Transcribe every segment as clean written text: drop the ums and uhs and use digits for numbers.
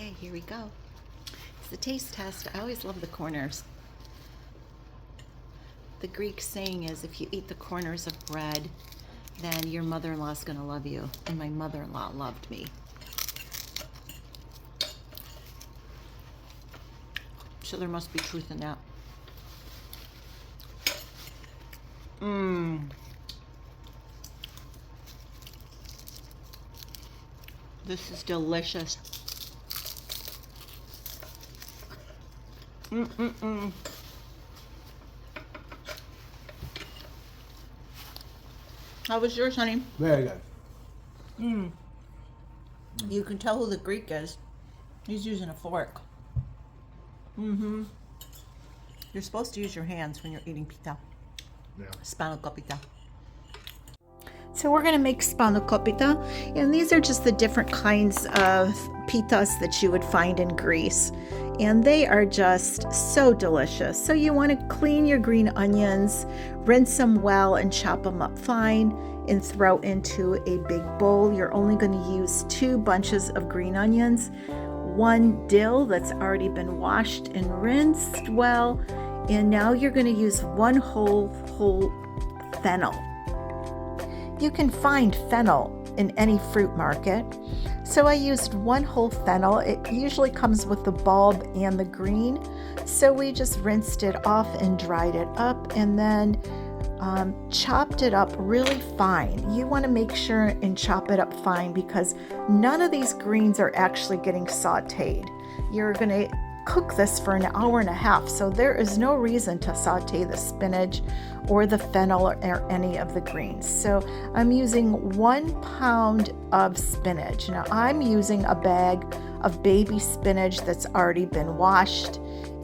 Okay, here we go. It's the taste test. I always love the corners. The Greek saying is, if you eat the corners of bread, then your mother-in-law is going to love you. And my mother-in-law loved me. So there must be truth in that. This is delicious. How was yours, honey? Very good. You can tell who the Greek is. He's using a fork. You're supposed to use your hands when you're eating pita. Yeah. Spanakopita. So we're going to make spanakopita, and these are just the different kinds of pitas that you would find in Greece, and they are just so delicious. So you want to clean your green onions, rinse them well, and chop them up fine and throw into a big bowl. You're only going to use 2 bunches of green onions, 1 dill that's already been washed and rinsed well, and now you're going to use 1 whole fennel. You can find fennel in any fruit market. So I used 1 whole fennel. It usually comes with the bulb and the green. So we just rinsed it off and dried it up, and then chopped it up really fine. You want to make sure and chop it up fine because none of these greens are actually getting sauteed. You're going to cook this for an hour and a half, so there is no reason to saute the spinach or the fennel or any of the greens. So I'm using 1 pound of spinach. Now I'm using a bag of baby spinach that's already been washed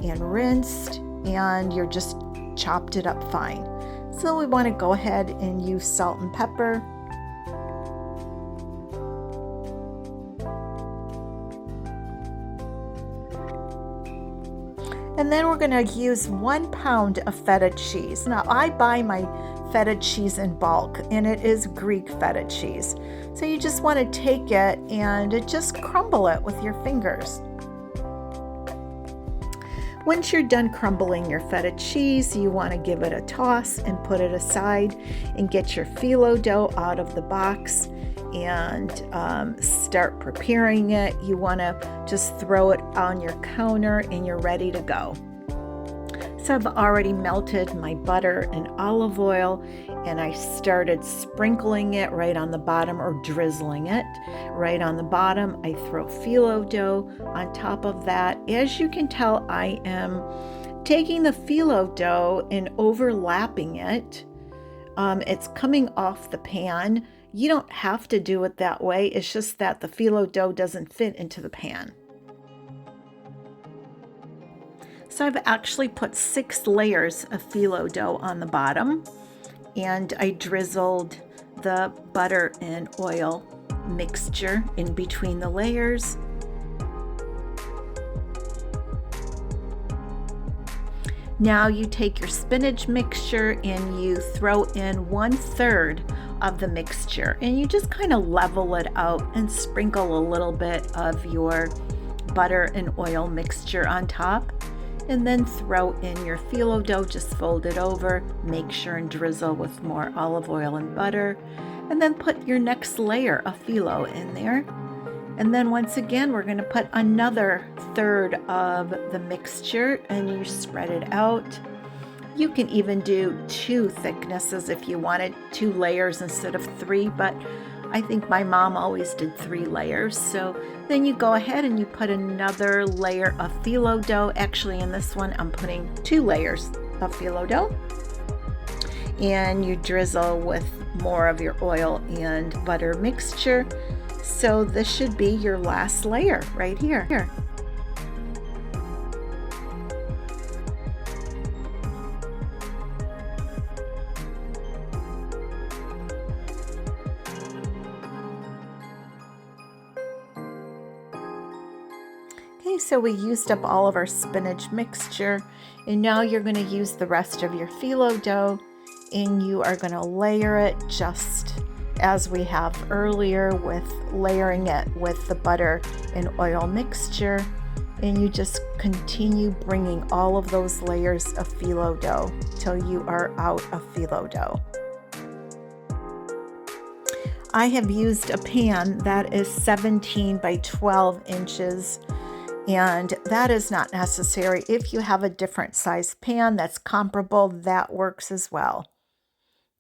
and rinsed, and you're just chopped it up fine. So we want to go ahead and use salt and pepper. And then we're going to use 1 pound of feta cheese. Now I buy my feta cheese in bulk, and it is Greek feta cheese. So you just want to take it and just crumble it with your fingers. Once you're done crumbling your feta cheese, you want to give it a toss and put it aside and get your phyllo dough out of the box and start preparing it. You want to just throw it on your counter and you're ready to go. So I've already melted my butter and olive oil, and I started sprinkling it right on the bottom, or drizzling it right on the bottom. I throw phyllo dough on top of that. As you can tell, I am taking the phyllo dough and overlapping it. It's coming off the pan. You don't have to do it that way. It's just that the phyllo dough doesn't fit into the pan. So I've actually put 6 layers of phyllo dough on the bottom, and I drizzled the butter and oil mixture in between the layers. Now you take your spinach mixture and you throw in 1/3 of the mixture, and you just kind of level it out and sprinkle a little bit of your butter and oil mixture on top, and then throw in your phyllo dough. Just fold it over, make sure and drizzle with more olive oil and butter, and then put your next layer of phyllo in there. And then once again, we're going to put another 1/3 of the mixture, and you spread it out. You can even do 2 thicknesses if you wanted, 2 layers instead of 3, but I think my mom always did 3 layers. So then you go ahead and you put another layer of phyllo dough. Actually, in this one, I'm putting 2 layers of phyllo dough. And you drizzle with more of your oil and butter mixture. So this should be your last layer right here. Okay, so we used up all of our spinach mixture, and now you're going to use the rest of your phyllo dough, and you are going to layer it just as we have earlier with layering it with the butter and oil mixture. And you just continue bringing all of those layers of phyllo dough till you are out of phyllo dough. I have used a pan that is 17 by 12 inches, and that is not necessary. If you have a different size pan that's comparable, that works as well.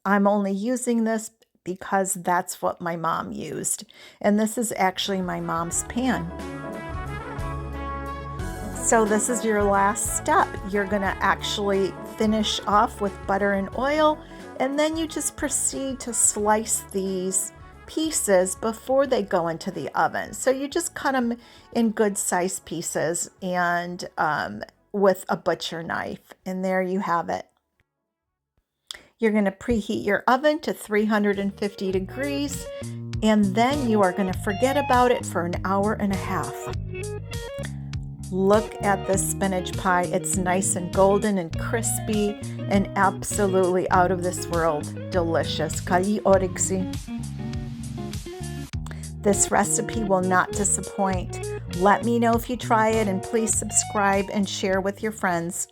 I'm only using this because that's what my mom used, and this is actually my mom's pan. So this is your last step. You're going to actually finish off with butter and oil, and then you just proceed to slice these pieces before they go into the oven. So you just cut them in good sized pieces and with a butcher knife, and there you have it. You're going to preheat your oven to 350 degrees, and then you are going to forget about it for an hour and a half. Look at this spinach pie. It's nice and golden and crispy and absolutely out of this world delicious. Kali oriksi. This recipe will not disappoint. Let me know if you try it, and please subscribe and share with your friends.